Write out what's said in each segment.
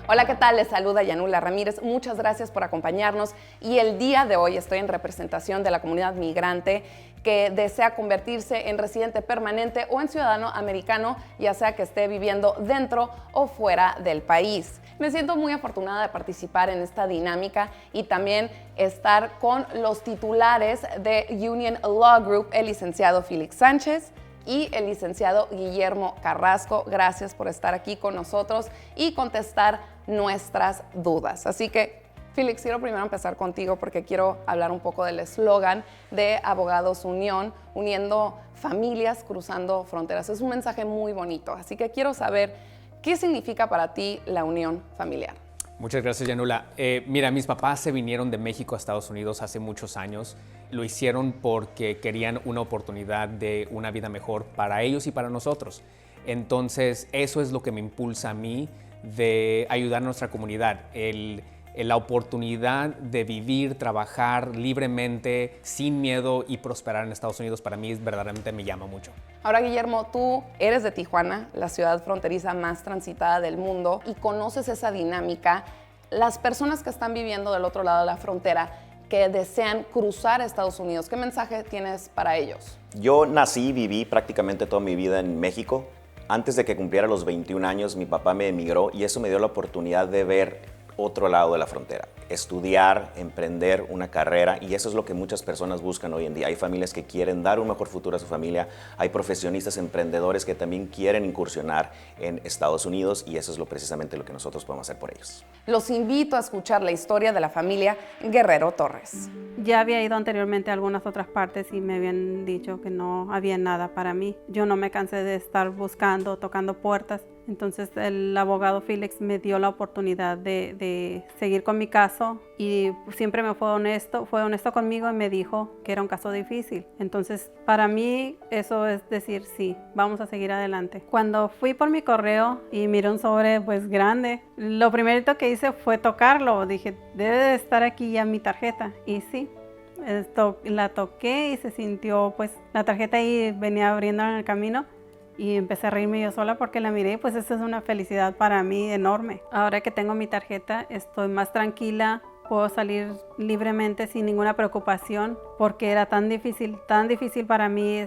Hola, ¿qué tal? Les saluda Yanula Ramírez. Muchas gracias por acompañarnos y el día de hoy estoy en representación de la comunidad migrante que desea convertirse en residente permanente o en ciudadano americano, ya sea que esté viviendo dentro o fuera del país. Me siento muy afortunada de participar en esta dinámica y también estar con los titulares de Union Law Group, el licenciado Félix Sánchez y el licenciado Guillermo Carrasco. Gracias por estar aquí con nosotros y contestar nuestras dudas. Así que, Félix, quiero primero empezar contigo porque quiero hablar un poco del eslogan de Abogados Unión, uniendo familias, cruzando fronteras. Es un mensaje muy bonito, así que quiero saber qué significa para ti la unión familiar. Muchas gracias, Yanula. Mira, mis papás se vinieron de México a Estados Unidos hace muchos años. Lo hicieron porque querían una oportunidad de una vida mejor para ellos y para nosotros. Entonces, eso es lo que me impulsa a mí de ayudar a nuestra comunidad. La oportunidad de vivir, trabajar libremente, sin miedo y prosperar en Estados Unidos, para mí verdaderamente me llama mucho. Ahora, Guillermo, tú eres de Tijuana, la ciudad fronteriza más transitada del mundo, y conoces esa dinámica. Las personas que están viviendo del otro lado de la frontera, que desean cruzar a Estados Unidos, ¿qué mensaje tienes para ellos? Yo nací y viví prácticamente toda mi vida en México. Antes de que cumpliera los 21 años, mi papá me emigró y eso me dio la oportunidad de ver otro lado de la frontera, estudiar, emprender una carrera, y eso es lo que muchas personas buscan hoy en día. Hay familias que quieren dar un mejor futuro a su familia, hay profesionistas, emprendedores que también quieren incursionar en Estados Unidos, y eso es precisamente lo que nosotros podemos hacer por ellos. Los invito a escuchar la historia de la familia Guerrero Torres. Ya había ido anteriormente a algunas otras partes y me habían dicho que no había nada para mí. Yo no me cansé de estar buscando, tocando puertas. Entonces el abogado Félix me dio la oportunidad de seguir con mi caso y siempre me fue honesto conmigo y me dijo que era un caso difícil. Entonces para mí eso es decir, sí, vamos a seguir adelante. Cuando fui por mi correo y miré un sobre pues grande, lo primerito que hice fue tocarlo. Dije, debe de estar aquí ya mi tarjeta, y sí. La toqué y se sintió pues la tarjeta ahí, venía abriendo en el camino. Y empecé a reírme yo sola porque la miré, pues eso es una felicidad para mí enorme. Ahora que tengo mi tarjeta, estoy más tranquila, puedo salir libremente sin ninguna preocupación, porque era tan difícil para mí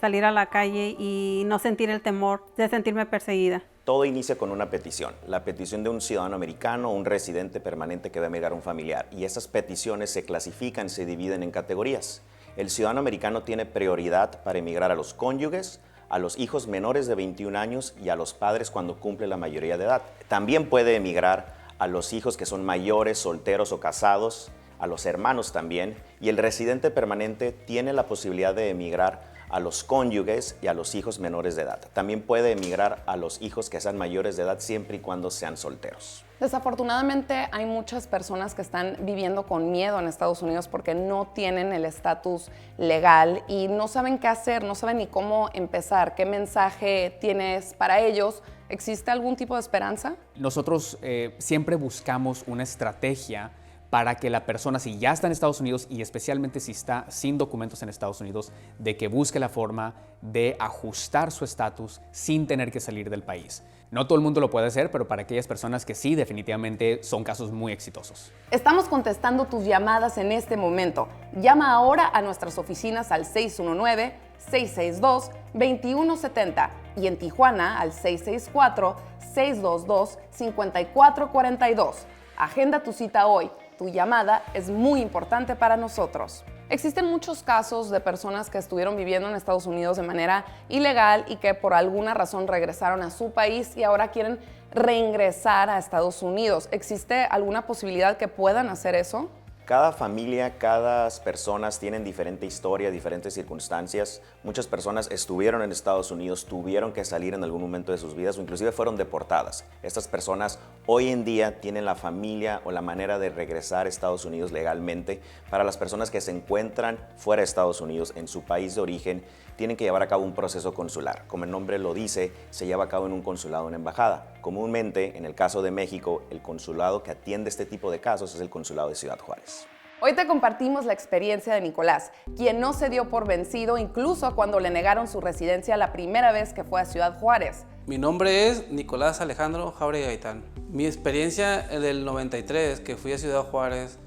salir a la calle y no sentir el temor de sentirme perseguida. Todo inicia con una petición, la petición de un ciudadano americano, un residente permanente que va a emigrar a un familiar, y esas peticiones se clasifican, se dividen en categorías. El ciudadano americano tiene prioridad para emigrar a los cónyuges, a los hijos menores de 21 años y a los padres cuando cumple la mayoría de edad. También puede emigrar a los hijos que son mayores, solteros o casados, a los hermanos también, y el residente permanente tiene la posibilidad de emigrar a los cónyuges y a los hijos menores de edad. También puede emigrar a los hijos que sean mayores de edad siempre y cuando sean solteros. Desafortunadamente hay muchas personas que están viviendo con miedo en Estados Unidos porque no tienen el estatus legal y no saben qué hacer, no saben ni cómo empezar. ¿Qué mensaje tienes para ellos? ¿Existe algún tipo de esperanza? Nosotros siempre buscamos una estrategia para que la persona, si ya está en Estados Unidos y especialmente si está sin documentos en Estados Unidos, de que busque la forma de ajustar su estatus sin tener que salir del país. No todo el mundo lo puede hacer, pero para aquellas personas que sí, definitivamente son casos muy exitosos. Estamos contestando tus llamadas en este momento. Llama ahora a nuestras oficinas al 619-662-2170 y en Tijuana al 664-622-5442. Agenda tu cita hoy. Tu llamada es muy importante para nosotros. Existen muchos casos de personas que estuvieron viviendo en Estados Unidos de manera ilegal y que por alguna razón regresaron a su país y ahora quieren reingresar a Estados Unidos. ¿Existe alguna posibilidad que puedan hacer eso? Cada familia, cada persona tienen diferente historia, diferentes circunstancias. Muchas personas estuvieron en Estados Unidos, tuvieron que salir en algún momento de sus vidas o inclusive fueron deportadas. Estas personas hoy en día tienen la familia o la manera de regresar a Estados Unidos legalmente. Para las personas que se encuentran fuera de Estados Unidos, en su país de origen, tienen que llevar a cabo un proceso consular. Como el nombre lo dice, se lleva a cabo en un consulado, una embajada. Comúnmente, en el caso de México, el consulado que atiende este tipo de casos es el consulado de Ciudad Juárez. Hoy te compartimos la experiencia de Nicolás, quien no se dio por vencido incluso cuando le negaron su residencia la primera vez que fue a Ciudad Juárez. Mi nombre es Nicolás Alejandro Jauregui Gaitán. Mi experiencia del 93, que fui a Ciudad Juárez,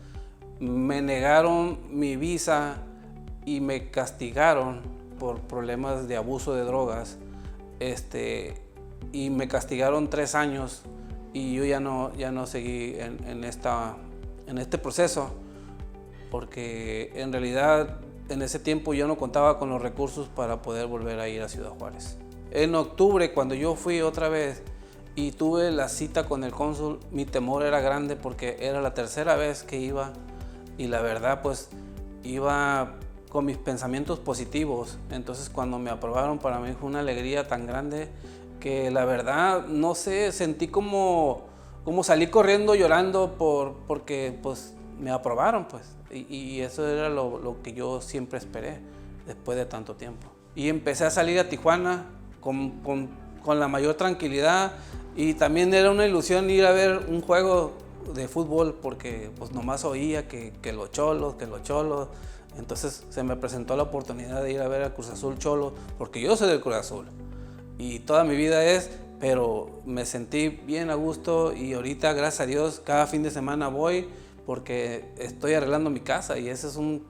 me negaron mi visa y me castigaron por problemas de abuso de drogas. Y me castigaron 3 años y yo ya no seguí en este proceso, porque en realidad en ese tiempo yo no contaba con los recursos para poder volver a ir a Ciudad Juárez. En octubre, cuando yo fui otra vez y tuve la cita con el cónsul, mi temor era grande porque era la 3ª vez que iba, y la verdad pues iba con mis pensamientos positivos. Entonces cuando me aprobaron, para mí fue una alegría tan grande que la verdad, no sé, sentí como salí corriendo llorando porque pues me aprobaron, pues. Y eso era lo que yo siempre esperé después de tanto tiempo. Y empecé a salir a Tijuana con la mayor tranquilidad, y también era una ilusión ir a ver un juego de fútbol porque pues nomás oía que los cholos. Entonces se me presentó la oportunidad de ir a ver al Cruz Azul Cholo, porque yo soy del Cruz Azul y toda mi vida pero me sentí bien a gusto, y ahorita, gracias a Dios, cada fin de semana voy porque estoy arreglando mi casa, y ese es un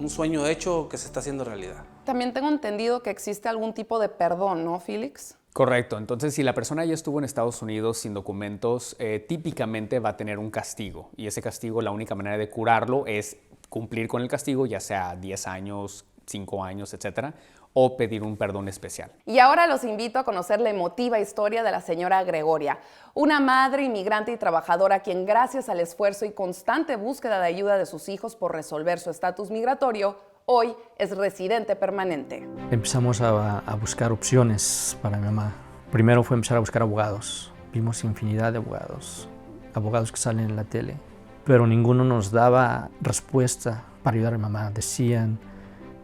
sueño hecho que se está haciendo realidad. También tengo entendido que existe algún tipo de perdón, ¿no, Félix? Correcto. Entonces, si la persona ya estuvo en Estados Unidos sin documentos, típicamente va a tener un castigo, y ese castigo, la única manera de curarlo es cumplir con el castigo, ya sea 10 años, 5 años, etcétera, o pedir un perdón especial. Y ahora los invito a conocer la emotiva historia de la señora Gregoria, una madre inmigrante y trabajadora quien, gracias al esfuerzo y constante búsqueda de ayuda de sus hijos por resolver su estatus migratorio, hoy es residente permanente. Empezamos a buscar opciones para mi mamá. Primero fue empezar a buscar abogados. Vimos infinidad de abogados que salen en la tele, pero ninguno nos daba respuesta para ayudar a mi mamá. Decían,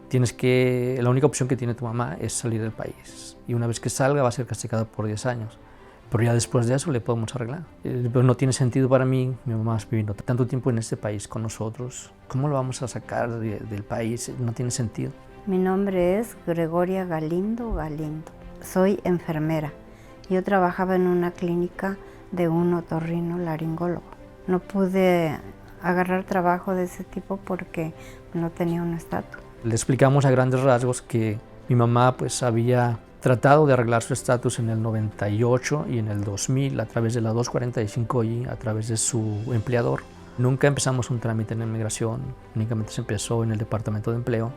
la única opción que tiene tu mamá es salir del país, y una vez que salga va a ser castigada por 10 años, pero ya después de eso le podemos arreglar. Pero no tiene sentido para mí, mi mamá viviendo tanto tiempo en este país con nosotros, ¿cómo lo vamos a sacar del país? No tiene sentido. Mi nombre es Gregoria Galindo. Soy enfermera. Yo trabajaba en una clínica de un otorrinolaringólogo. No pude agarrar trabajo de ese tipo porque no tenía un estatus. Le explicamos a grandes rasgos que mi mamá pues había tratado de arreglar su estatus en el 98 y en el 2000 a través de la 245I, a través de su empleador. Nunca empezamos un trámite en inmigración, únicamente se empezó en el Departamento de Empleo.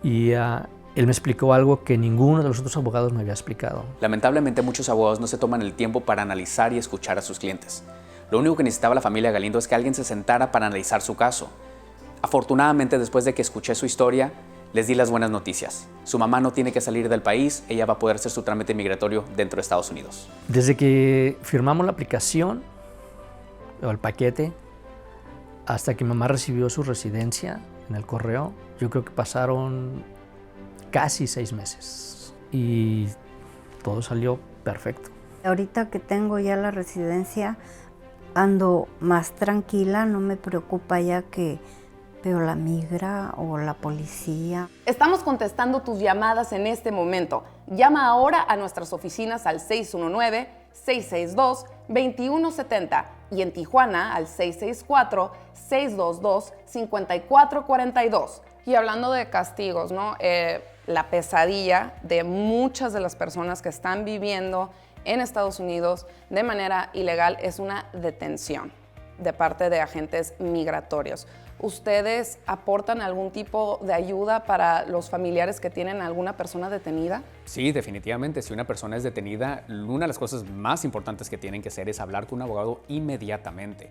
Y él me explicó algo que ninguno de los otros abogados me había explicado. Lamentablemente, muchos abogados no se toman el tiempo para analizar y escuchar a sus clientes. Lo único que necesitaba la familia Galindo es que alguien se sentara para analizar su caso. Afortunadamente, después de que escuché su historia, les di las buenas noticias. Su mamá no tiene que salir del país, ella va a poder hacer su trámite migratorio dentro de Estados Unidos. Desde que firmamos la aplicación, o el paquete, hasta que mi mamá recibió su residencia en el correo, yo creo que pasaron casi 6 meses. Y todo salió perfecto. Ahorita que tengo ya la residencia, ando más tranquila, no me preocupa ya que veo la migra o la policía. Estamos contestando tus llamadas en este momento. Llama ahora a nuestras oficinas al 619-662-2170 y en Tijuana al 664-622-5442. Y hablando de castigos, ¿no? La pesadilla de muchas de las personas que están viviendo en Estados Unidos de manera ilegal es una detención de parte de agentes migratorios. ¿Ustedes aportan algún tipo de ayuda para los familiares que tienen alguna persona detenida? Sí, definitivamente. Si una persona es detenida, una de las cosas más importantes que tienen que hacer es hablar con un abogado inmediatamente.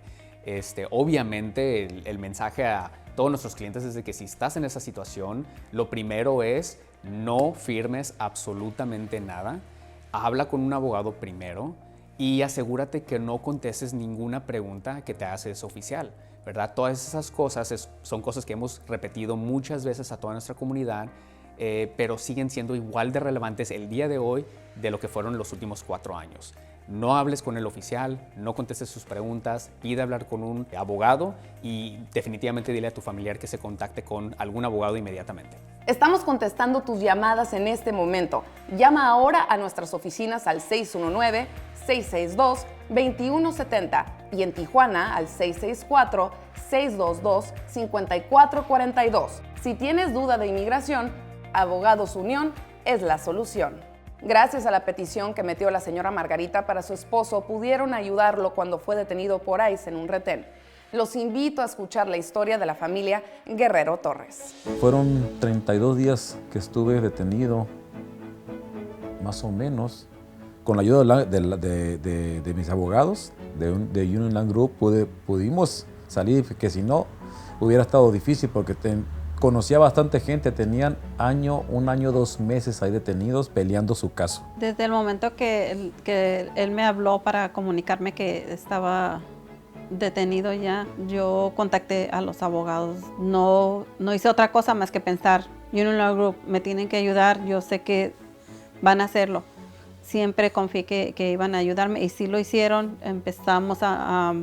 Obviamente, el mensaje a todos nuestros clientes es de que si estás en esa situación, lo primero es no firmes absolutamente nada. Habla con un abogado primero y asegúrate que no contestes ninguna pregunta que te hace ese oficial, ¿verdad? Todas esas cosas son cosas que hemos repetido muchas veces a toda nuestra comunidad, pero siguen siendo igual de relevantes el día de hoy de lo que fueron los últimos 4 años. no hables con el oficial, no contestes sus preguntas, pide hablar con un abogado y definitivamente dile a tu familiar que se contacte con algún abogado inmediatamente. Estamos contestando tus llamadas en este momento. Llama ahora a nuestras oficinas al 619-662-2170 y en Tijuana al 664-622-5442. Si tienes duda de inmigración, Abogados Unión es la solución. Gracias a la petición que metió la señora Margarita para su esposo, pudieron ayudarlo cuando fue detenido por ICE en un retén. Los invito a escuchar la historia de la familia Guerrero Torres. Fueron 32 días que estuve detenido, más o menos. Con la ayuda de mis abogados, de Union Land Group, pudimos salir, que si no, hubiera estado difícil porque conocía bastante gente, tenían un año, 2 meses ahí detenidos peleando su caso. Desde el momento que él me habló para comunicarme que estaba detenido ya, yo contacté a los abogados. No hice otra cosa más que pensar, Union Law Group, me tienen que ayudar, yo sé que van a hacerlo. Siempre confié que iban a ayudarme y sí lo hicieron. Empezamos a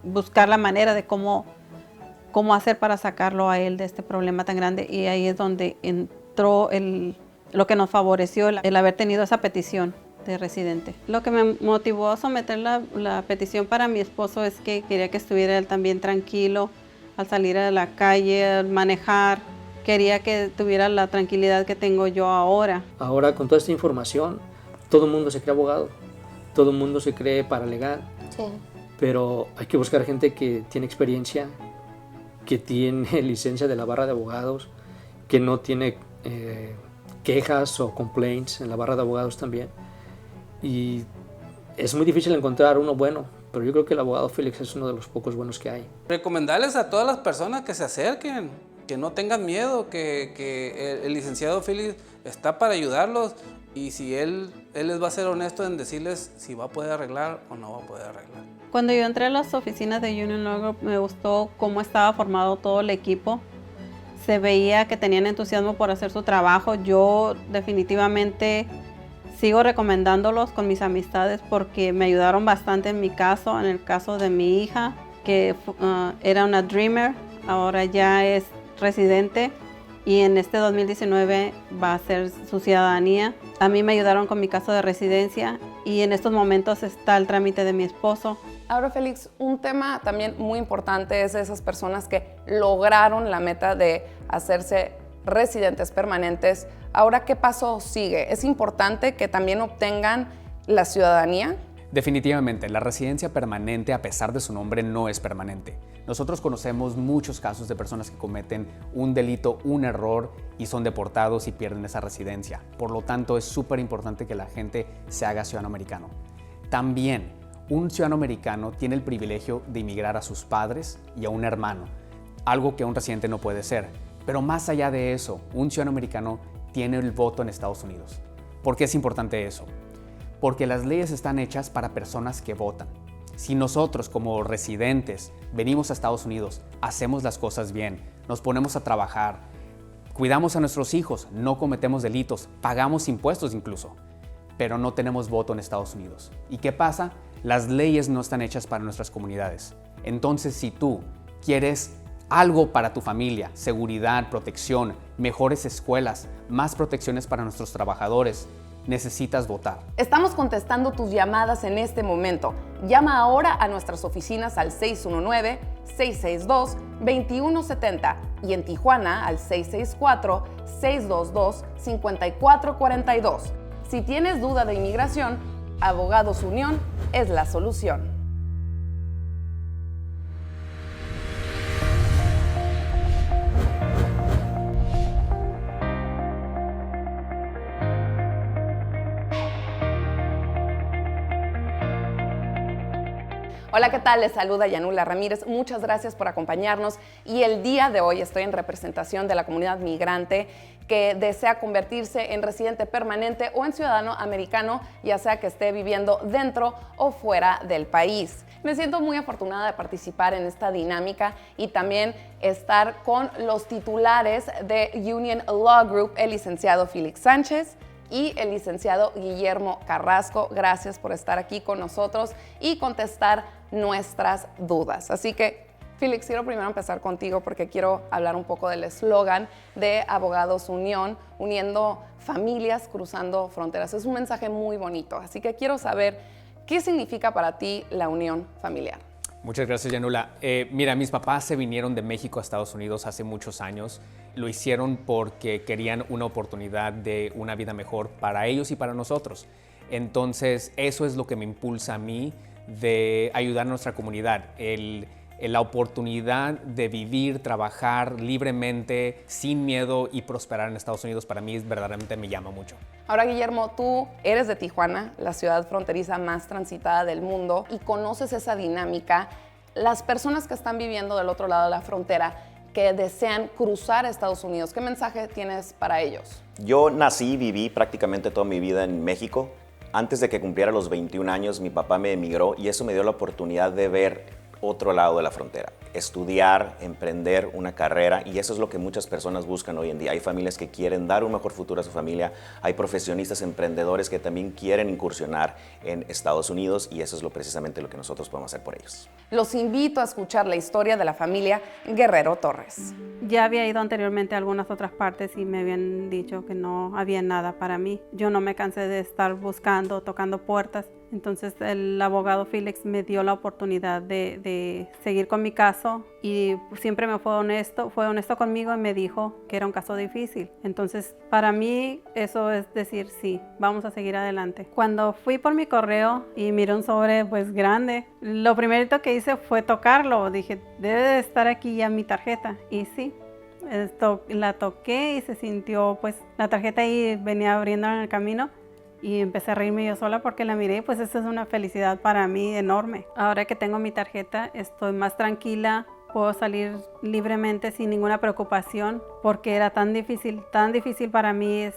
buscar la manera de cómo hacer para sacarlo a él de este problema tan grande, y ahí es donde entró lo que nos favoreció, el haber tenido esa petición de residente. Lo que me motivó a someter la petición para mi esposo es que quería que estuviera él también tranquilo al salir a la calle, al manejar. Quería que tuviera la tranquilidad que tengo yo ahora. Ahora con toda esta información, todo el mundo se cree abogado, todo el mundo se cree paralegal, Sí. pero hay que buscar gente que tiene experiencia, que tiene licencia de la barra de abogados, que no tiene quejas o complaints en la barra de abogados también. Y es muy difícil encontrar uno bueno, pero yo creo que el abogado Félix es uno de los pocos buenos que hay. Recomendarles a todas las personas que se acerquen, que no tengan miedo, que el licenciado Félix está para ayudarlos, y si él les va a ser honesto en decirles si va a poder arreglar o no va a poder arreglar. Cuando yo entré a las oficinas de Union Law Group, me gustó cómo estaba formado todo el equipo. Se veía que tenían entusiasmo por hacer su trabajo. Yo definitivamente sigo recomendándolos con mis amistades porque me ayudaron bastante en mi caso, en el caso de mi hija, que era una Dreamer, ahora ya es residente y en este 2019 va a ser su ciudadanía. A mí me ayudaron con mi caso de residencia y en estos momentos está el trámite de mi esposo. Ahora, Félix, un tema también muy importante es esas personas que lograron la meta de hacerse residentes permanentes. Ahora, ¿qué paso sigue? ¿Es importante que también obtengan la ciudadanía? Definitivamente, la residencia permanente, a pesar de su nombre, no es permanente. Nosotros conocemos muchos casos de personas que cometen un delito, un error y son deportados y pierden esa residencia. Por lo tanto, es súper importante que la gente se haga ciudadano americano. También, un ciudadano americano tiene el privilegio de inmigrar a sus padres y a un hermano, algo que un residente no puede ser. Pero más allá de eso, un ciudadano americano tiene el voto en Estados Unidos. ¿Por qué es importante eso? Porque las leyes están hechas para personas que votan. Si nosotros como residentes venimos a Estados Unidos, hacemos las cosas bien, nos ponemos a trabajar, cuidamos a nuestros hijos, no cometemos delitos, pagamos impuestos incluso, pero no tenemos voto en Estados Unidos. ¿Y qué pasa? Las leyes no están hechas para nuestras comunidades. Entonces, si tú quieres algo para tu familia, seguridad, protección, mejores escuelas, más protecciones para nuestros trabajadores, necesitas votar. Estamos contestando tus llamadas en este momento. Llama ahora a nuestras oficinas al 619-662-2170 y en Tijuana al 664-622-5442. Si tienes duda de inmigración, Abogados Unión es la solución. Hola, ¿qué tal? Les saluda Yanula Ramírez. Muchas gracias por acompañarnos y el día de hoy estoy en representación de la comunidad migrante que desea convertirse en residente permanente o en ciudadano americano, ya sea que esté viviendo dentro o fuera del país. Me siento muy afortunada de participar en esta dinámica y también estar con los titulares de Union Law Group, el licenciado Félix Sánchez, y el licenciado Guillermo Carrasco. Gracias por estar aquí con nosotros y contestar nuestras dudas. Así que, Félix, quiero primero empezar contigo porque quiero hablar un poco del eslogan de Abogados Unión, uniendo familias, cruzando fronteras. Es un mensaje muy bonito, así que quiero saber qué significa para ti la unión familiar. Muchas gracias, Yanula. Mira, mis papás se vinieron de México a Estados Unidos hace muchos años. Lo hicieron porque querían una oportunidad de una vida mejor para ellos y para nosotros. Entonces, eso es lo que me impulsa a mí de ayudar a nuestra comunidad. La oportunidad de vivir, trabajar libremente, sin miedo y prosperar en Estados Unidos, para mí verdaderamente me llama mucho. Ahora, Guillermo, tú eres de Tijuana, la ciudad fronteriza más transitada del mundo, y conoces esa dinámica. Las personas que están viviendo del otro lado de la frontera, que desean cruzar a Estados Unidos, ¿qué mensaje tienes para ellos? Yo nací y viví prácticamente toda mi vida en México. Antes de que cumpliera los 21 años, mi papá me emigró y eso me dio la oportunidad de ver otro lado de la frontera, estudiar, emprender una carrera, y eso es lo que muchas personas buscan hoy en día. Hay familias que quieren dar un mejor futuro a su familia, hay profesionistas, emprendedores que también quieren incursionar en Estados Unidos, y eso es precisamente lo que nosotros podemos hacer por ellos. Los invito a escuchar la historia de la familia Guerrero Torres. Ya había ido anteriormente a algunas otras partes y me habían dicho que no había nada para mí. Yo no me cansé de estar buscando, tocando puertas. Entonces el abogado Félix me dio la oportunidad de seguir con mi caso, y siempre me fue honesto conmigo y me dijo que era un caso difícil. Entonces para mí eso es decir, sí, vamos a seguir adelante. Cuando fui por mi correo y miré un sobre pues grande, lo primerito que hice fue tocarlo. Dije, debe de estar aquí ya mi tarjeta, y sí. La toqué y se sintió pues la tarjeta ahí, venía abriendo en el camino. Y empecé a reírme yo sola porque la miré, pues eso es una felicidad para mí enorme. Ahora que tengo mi tarjeta, estoy más tranquila, puedo salir libremente sin ninguna preocupación, porque era tan difícil para mí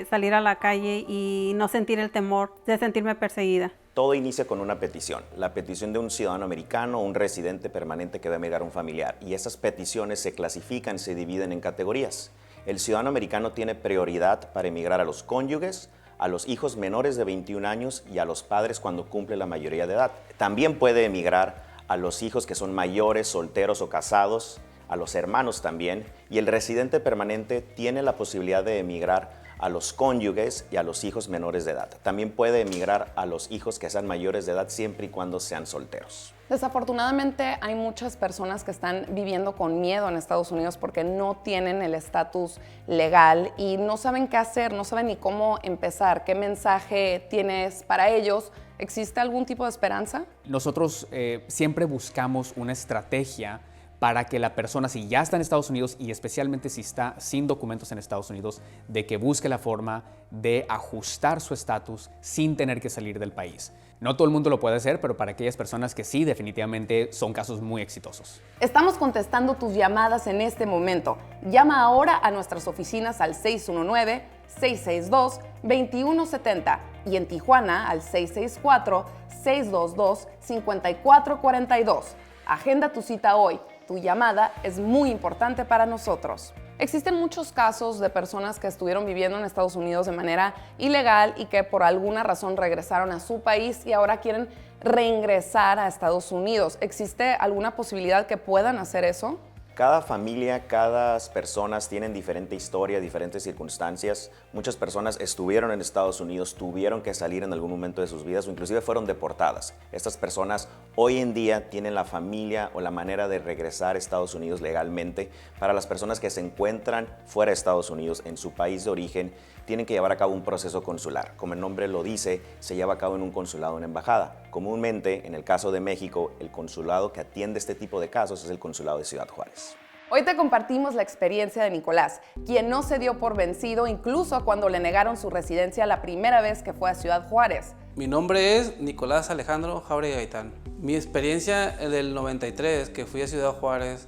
salir a la calle y no sentir el temor de sentirme perseguida. Todo inicia con una petición, la petición de un ciudadano americano o un residente permanente que va a emigrar a un familiar, y esas peticiones se clasifican, se dividen en categorías. El ciudadano americano tiene prioridad para emigrar a los cónyuges, a los hijos menores de 21 años y a los padres cuando cumple la mayoría de edad. También puede emigrar a los hijos que son mayores, solteros o casados, a los hermanos también, y el residente permanente tiene la posibilidad de emigrar a los cónyuges y a los hijos menores de edad. También puede emigrar a los hijos que sean mayores de edad siempre y cuando sean solteros. Desafortunadamente hay muchas personas que están viviendo con miedo en Estados Unidos porque no tienen el estatus legal y no saben qué hacer, no saben ni cómo empezar. ¿Qué mensaje tienes para ellos? ¿Existe algún tipo de esperanza? Nosotros siempre buscamos una estrategia para que la persona, si ya está en Estados Unidos y especialmente si está sin documentos en Estados Unidos, de que busque la forma de ajustar su estatus sin tener que salir del país. No todo el mundo lo puede hacer, pero para aquellas personas que sí, definitivamente son casos muy exitosos. Estamos contestando tus llamadas en este momento. Llama ahora a nuestras oficinas al 619-662-2170 y en Tijuana al 664-622-5442. Agenda tu cita hoy. Tu llamada es muy importante para nosotros. Existen muchos casos de personas que estuvieron viviendo en Estados Unidos de manera ilegal y que por alguna razón regresaron a su país y ahora quieren reingresar a Estados Unidos. ¿Existe alguna posibilidad que puedan hacer eso? Cada familia, cada persona tienen diferente historia, diferentes circunstancias. Muchas personas estuvieron en Estados Unidos, tuvieron que salir en algún momento de sus vidas o inclusive fueron deportadas. Estas personas hoy en día tienen la familia o la manera de regresar a Estados Unidos legalmente. Para las personas que se encuentran fuera de Estados Unidos, en su país de origen, tienen que llevar a cabo un proceso consular. Como el nombre lo dice, se lleva a cabo en un consulado o una embajada. Comúnmente, en el caso de México, el consulado que atiende este tipo de casos es el consulado de Ciudad Juárez. Hoy te compartimos la experiencia de Nicolás, quien no se dio por vencido incluso cuando le negaron su residencia la primera vez que fue a Ciudad Juárez. Mi nombre es Nicolás Alejandro Jauregui Gaitán. Mi experiencia del 93, que fui a Ciudad Juárez,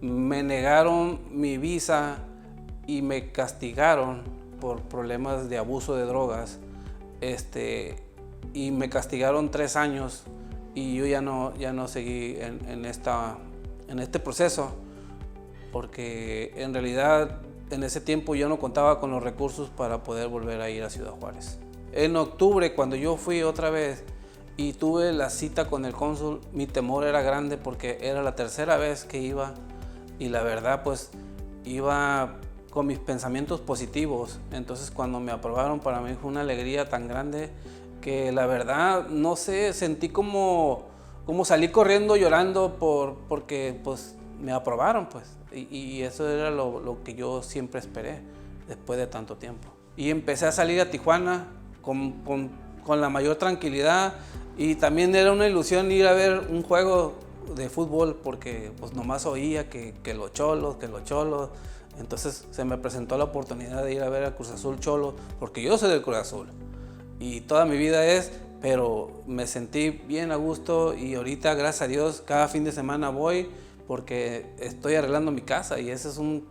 me negaron mi visa y me castigaron por problemas de abuso de drogas, y me castigaron 3 años y yo ya no seguí en este proceso, porque en realidad en ese tiempo yo no contaba con los recursos para poder volver a ir a Ciudad Juárez. En octubre, cuando yo fui otra vez y tuve la cita con el cónsul, mi temor era grande porque era la tercera vez que iba y la verdad pues iba con mis pensamientos positivos. Entonces cuando me aprobaron, para mí fue una alegría tan grande que la verdad, no sé, sentí como salí corriendo llorando porque pues me aprobaron pues. Y eso era lo que yo siempre esperé después de tanto tiempo. Y empecé a salir a Tijuana con la mayor tranquilidad y también era una ilusión ir a ver un juego de fútbol porque pues nomás oía que los cholos. Entonces se me presentó la oportunidad de ir a ver a Cruz Azul Cholos porque yo soy del Cruz Azul y toda mi vida pero me sentí bien a gusto y ahorita gracias a Dios cada fin de semana voy porque estoy arreglando mi casa y ese es un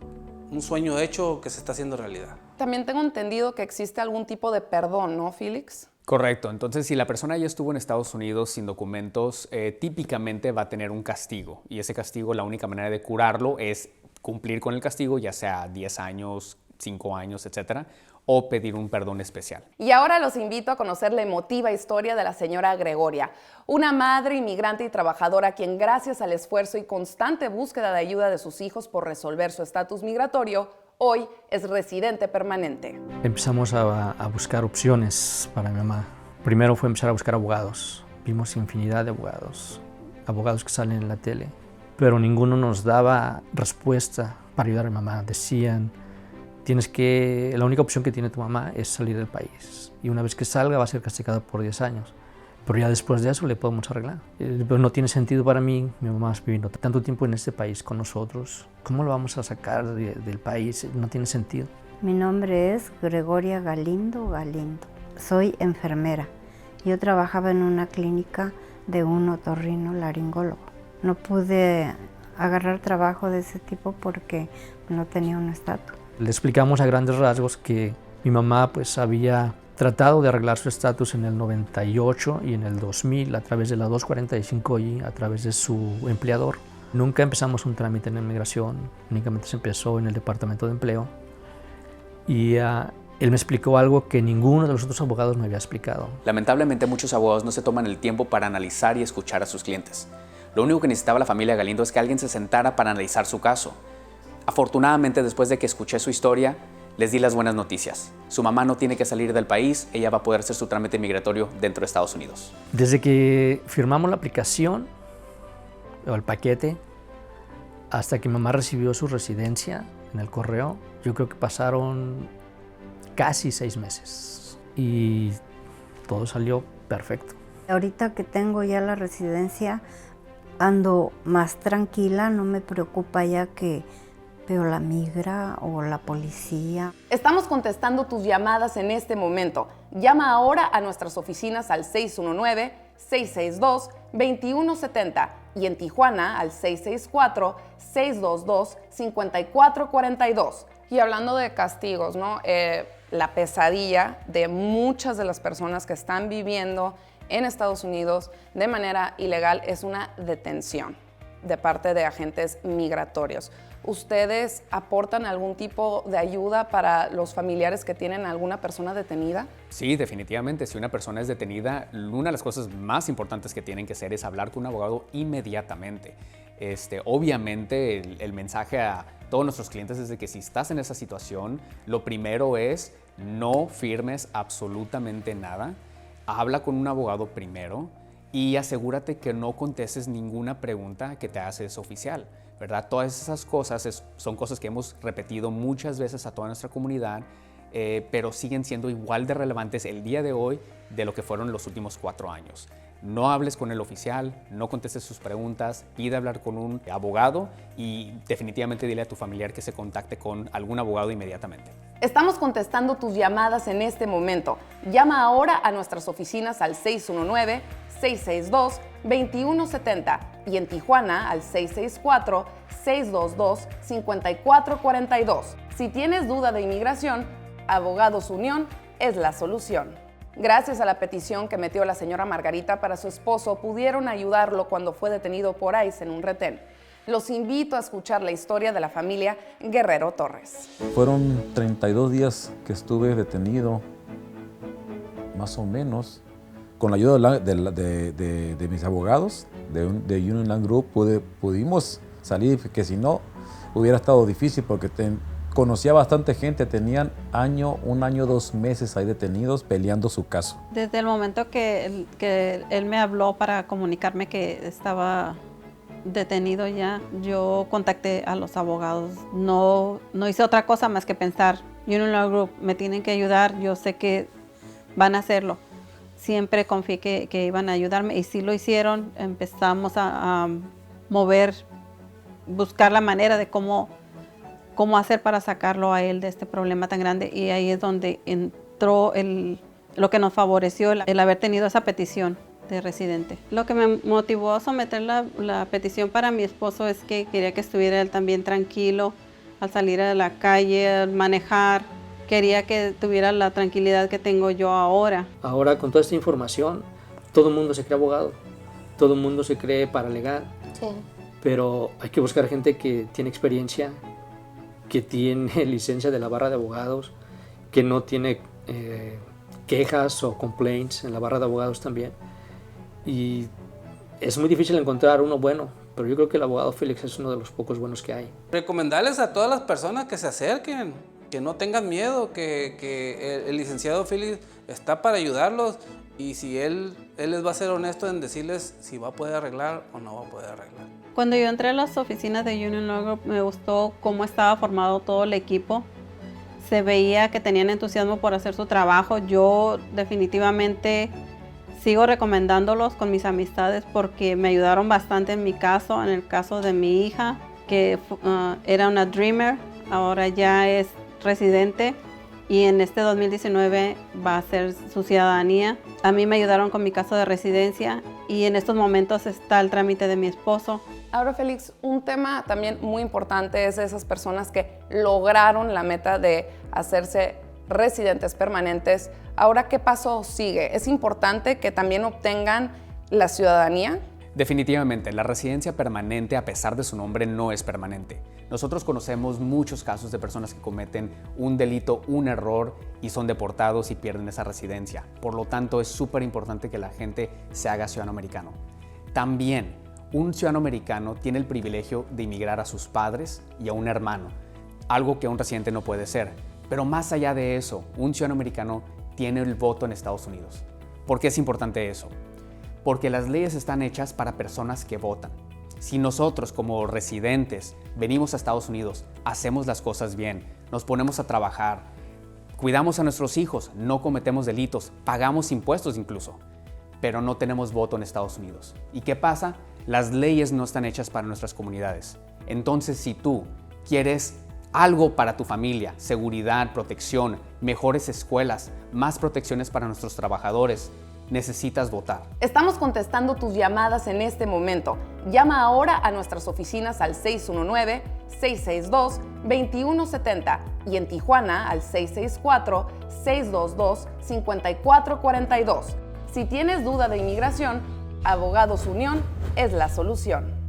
sueño hecho que se está haciendo realidad. También tengo entendido que existe algún tipo de perdón, ¿no, Félix? Correcto. Entonces, si la persona ya estuvo en Estados Unidos sin documentos, típicamente va a tener un castigo. Y ese castigo, la única manera de curarlo es cumplir con el castigo, ya sea 10 años, 5 años, etcétera, o pedir un perdón especial. Y ahora los invito a conocer la emotiva historia de la señora Gregoria, una madre inmigrante y trabajadora quien gracias al esfuerzo y constante búsqueda de ayuda de sus hijos por resolver su estatus migratorio, hoy es residente permanente. Empezamos a buscar opciones para mi mamá. Primero fue empezar a buscar abogados. Vimos infinidad de abogados que salen en la tele, pero ninguno nos daba respuesta para ayudar a mi mamá. Decían, la única opción que tiene tu mamá es salir del país. Y una vez que salga va a ser castigada por 10 años. Pero ya después de eso le podemos arreglar. Pero no tiene sentido para mí, mi mamá está viviendo tanto tiempo en este país con nosotros. ¿Cómo lo vamos a sacar del país? No tiene sentido. Mi nombre es Gregoria Galindo. Soy enfermera. Yo trabajaba en una clínica de un otorrinolaringólogo. No pude agarrar trabajo de ese tipo porque no tenía un estatus. Le explicamos a grandes rasgos que mi mamá pues había tratado de arreglar su estatus en el 98 y en el 2000 a través de la 245I, a través de su empleador. Nunca empezamos un trámite en inmigración, únicamente se empezó en el Departamento de Empleo. Y él me explicó algo que ninguno de los otros abogados me había explicado. Lamentablemente muchos abogados no se toman el tiempo para analizar y escuchar a sus clientes. Lo único que necesitaba la familia Galindo es que alguien se sentara para analizar su caso. Afortunadamente, después de que escuché su historia, les di las buenas noticias. Su mamá no tiene que salir del país, ella va a poder hacer su trámite migratorio dentro de Estados Unidos. Desde que firmamos la aplicación, o el paquete, hasta que mi mamá recibió su residencia en el correo, yo creo que pasaron casi 6 meses y todo salió perfecto. Ahorita que tengo ya la residencia, ando más tranquila, no me preocupa ya que veo la migra o la policía. Estamos contestando tus llamadas en este momento. Llama ahora a nuestras oficinas al 619-662-2170 y en Tijuana al 664-622-5442. Y hablando de castigos, ¿no? La pesadilla de muchas de las personas que están viviendo en Estados Unidos de manera ilegal es una detención de parte de agentes migratorios. ¿Ustedes aportan algún tipo de ayuda para los familiares que tienen alguna persona detenida? Sí, definitivamente. Si una persona es detenida, una de las cosas más importantes que tienen que hacer es hablar con un abogado inmediatamente. Obviamente, el mensaje a todos nuestros clientes es de que si estás en esa situación, lo primero es no firmes absolutamente nada. Habla con un abogado primero y asegúrate que no contestes ninguna pregunta que te hace ese oficial, ¿verdad? Todas esas cosas son cosas que hemos repetido muchas veces a toda nuestra comunidad, pero siguen siendo igual de relevantes el día de hoy de lo que fueron los últimos 4 años. No hables con el oficial, no contestes sus preguntas, pide hablar con un abogado y definitivamente dile a tu familiar que se contacte con algún abogado inmediatamente. Estamos contestando tus llamadas en este momento. Llama ahora a nuestras oficinas al 619-662-2170 y en Tijuana al 664-622-5442. Si tienes duda de inmigración, Abogados Unión es la solución. Gracias a la petición que metió la señora Margarita para su esposo, pudieron ayudarlo cuando fue detenido por ICE en un retén. Los invito a escuchar la historia de la familia Guerrero Torres. Fueron 32 días que estuve detenido, más o menos. Con la ayuda de mis abogados, de Union Land Group, pudimos salir, que si no hubiera estado difícil porque conocía bastante gente, tenían un año, 2 meses ahí detenidos peleando su caso. Desde el momento que él me habló para comunicarme que estaba detenido ya, yo contacté a los abogados. No hice otra cosa más que pensar, Union Law Group, me tienen que ayudar, yo sé que van a hacerlo. Siempre confié que iban a ayudarme y sí lo hicieron. Empezamos a buscar la manera de cómo hacer para sacarlo a él de este problema tan grande, y ahí es donde entró lo que nos favoreció, el haber tenido esa petición de residente. Lo que me motivó a someter la petición para mi esposo es que quería que estuviera él también tranquilo al salir a la calle, al manejar. Quería que tuviera la tranquilidad que tengo yo ahora. Ahora, con toda esta información, todo el mundo se cree abogado, todo el mundo se cree paralegal. Sí. Pero hay que buscar gente que tiene experiencia, que tiene licencia de la barra de abogados, que no tiene quejas o complaints en la barra de abogados también. Y es muy difícil encontrar uno bueno, pero yo creo que el abogado Félix es uno de los pocos buenos que hay. Recomendarles a todas las personas que se acerquen, que no tengan miedo, que el licenciado Félix está para ayudarlos, y si él les va a ser honesto en decirles si va a poder arreglar o no va a poder arreglar. Cuando yo entré a las oficinas de Union Law Group, me gustó cómo estaba formado todo el equipo. Se veía que tenían entusiasmo por hacer su trabajo. Yo definitivamente sigo recomendándolos con mis amistades porque me ayudaron bastante en mi caso, en el caso de mi hija, que era una Dreamer, ahora ya es residente y en este 2019 va a ser su ciudadanía. A mí me ayudaron con mi caso de residencia y en estos momentos está el trámite de mi esposo. Ahora, Félix, un tema también muy importante es esas personas que lograron la meta de hacerse residentes permanentes. Ahora, ¿qué paso sigue? ¿Es importante que también obtengan la ciudadanía? Definitivamente, la residencia permanente, a pesar de su nombre, no es permanente. Nosotros conocemos muchos casos de personas que cometen un delito, un error y son deportados y pierden esa residencia. Por lo tanto, es súper importante que la gente se haga ciudadano americano. También, un ciudadano americano tiene el privilegio de inmigrar a sus padres y a un hermano, algo que un residente no puede ser. Pero más allá de eso, un ciudadano americano tiene el voto en Estados Unidos. ¿Por qué es importante eso? Porque las leyes están hechas para personas que votan. Si nosotros como residentes venimos a Estados Unidos, hacemos las cosas bien, nos ponemos a trabajar, cuidamos a nuestros hijos, no cometemos delitos, pagamos impuestos incluso, pero no tenemos voto en Estados Unidos. ¿Y qué pasa? Las leyes no están hechas para nuestras comunidades. Entonces, si tú quieres algo para tu familia, seguridad, protección, mejores escuelas, más protecciones para nuestros trabajadores, necesitas votar. Estamos contestando tus llamadas en este momento. Llama ahora a nuestras oficinas al 619-662-2170 y en Tijuana al 664-622-5442. Si tienes duda de inmigración, Abogados Unión es la solución.